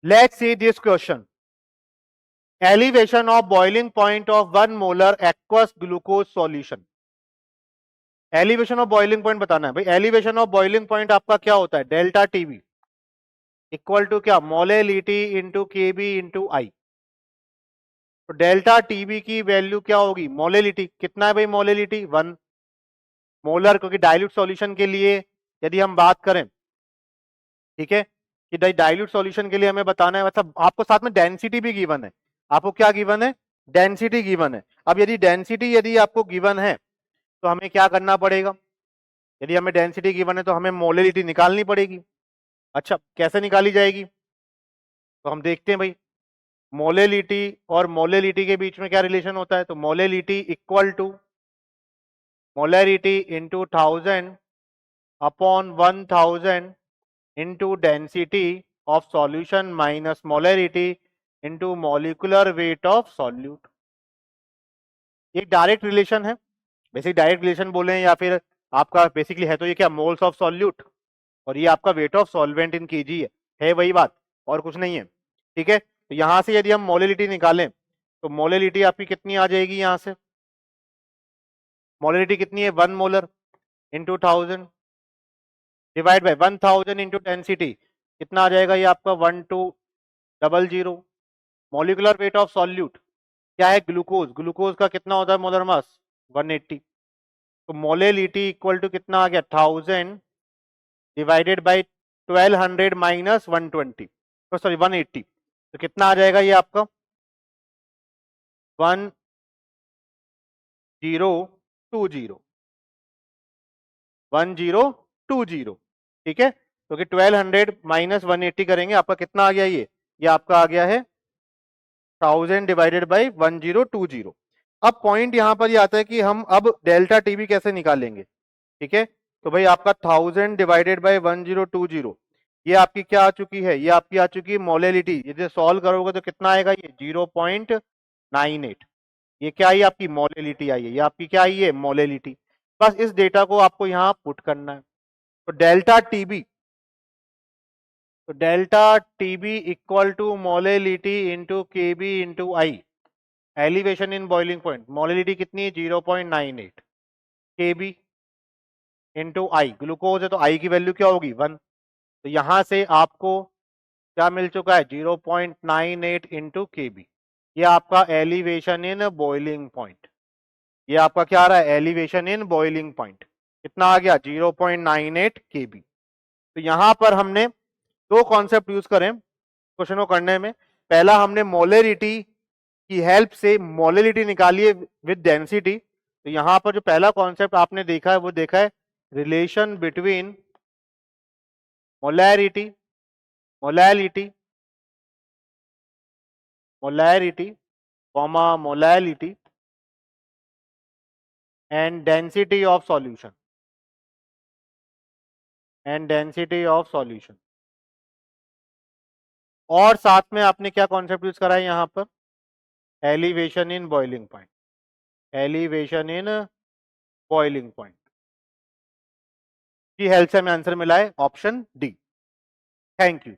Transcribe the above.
Let's see this question. Elevation of boiling point of 1 molar aqueous glucose solution. Elevation of boiling point बताना है भाई। Elevation of boiling point आपका क्या होता है? डेल्टा टीबी इक्वल टू क्या? Molality into KB into आई। तो delta TB की वैल्यू क्या होगी? मोलेलिटी कितना है भाई? मोलेलिटी 1 मोलर, क्योंकि डाइल्यूट सॉल्यूशन के लिए यदि हम बात करें, ठीक है, कि डाइल्यूट सॉल्यूशन के लिए हमें बताना है, मतलब आपको साथ में डेंसिटी भी गिवन है। आपको क्या गिवन है? डेंसिटी गिवन है। अब यदि डेंसिटी यदि आपको गिवन है तो हमें क्या करना पड़ेगा? यदि हमें डेंसिटी गिवन है तो हमें मोलेलिटी निकालनी पड़ेगी। अच्छा, कैसे निकाली जाएगी? तो हम देखते हैं भाई, मोलेलिटी और मोलेलिटी के बीच में क्या रिलेशन होता है? तो molality equal to molarity into 1000 upon 1000 into density of solution minus molarity into molecular weight of solute. ये डायरेक्ट रिलेशन है, बेसिक डायरेक्ट रिलेशन बोले या फिर आपका बेसिकली है तो ये क्या? मोल्स ऑफ सॉल्यूट और ये आपका weight of solvent in KG है वही बात और कुछ नहीं है। ठीक है, तो यहां से यदि हम मोलेलिटी निकालें तो मोलेलिटी आपकी कितनी आ जाएगी? यहां से मोलेलिटी कितनी है? 1 molar into 1000 divide by 1000 into density कितना आ जाएगा? ये आपका 1200। मॉलिक्यूलर वेट ऑफ सॉल्यूट क्या है? ग्लूकोज। ग्लूकोज का कितना होता है मोलर मास? 180। तो मोलेलिटी इक्वल टू कितना आ गया? 1000 डिवाइडेड बाय 1200 माइनस 120, तो सॉरी 180, तो कितना आ जाएगा ये आपका? 1020 1020। ठीक है, क्योंकि 1200 माइनस 180 करेंगे, आपका कितना आ गया? ये आपका आ गया है 1000 डिवाइडेड बाई 1020। अब पॉइंट यहां पर ये आता है कि हम अब डेल्टा टीबी कैसे निकालेंगे। ठीक है, तो भाई आपका 1000 डिवाइडेड बाई 1020 ये आपकी क्या आ चुकी है? ये आपकी आ चुकी है मोलेलिटी। यदि सॉल्व करोगे तो कितना आएगा? ये 0.98। ये क्या आई? आपकी मोलेलिटी आई है। ये आपकी क्या आई है? मोलेलिटी। बस इस डेटा को आपको यहां पुट करना है। तो delta TB equal to molality into KB into I. Elevation in boiling point, molality कितनी है? 0.98 केबी इंटू आई। ग्लूकोज है तो आई की वैल्यू क्या होगी? 1। तो यहां से आपको क्या मिल चुका है? 0.98 इंटू केबी। ये आपका एलिवेशन इन बॉइलिंग पॉइंट। ये आपका क्या आ रहा है? एलिवेशन इन बॉइलिंग पॉइंट कितना आ गया? 0.98 केबी। तो यहां पर हमने दो कॉन्सेप्ट यूज करें क्वेश्चन को करने में। पहला, हमने मोलेरिटी की हेल्प से मोलेलिटी निकाली है विद डेंसिटी। तो यहां पर जो पहला कॉन्सेप्ट आपने देखा है वो देखा है relation between molarity molality molarity comma molality and density of solution और साथ में आपने क्या कॉन्सेप्ट यूज करा है यहां पर? Elevation in boiling point. Elevation in boiling point की हेल्प से हमें आंसर मिला है ऑप्शन डी। Thank you.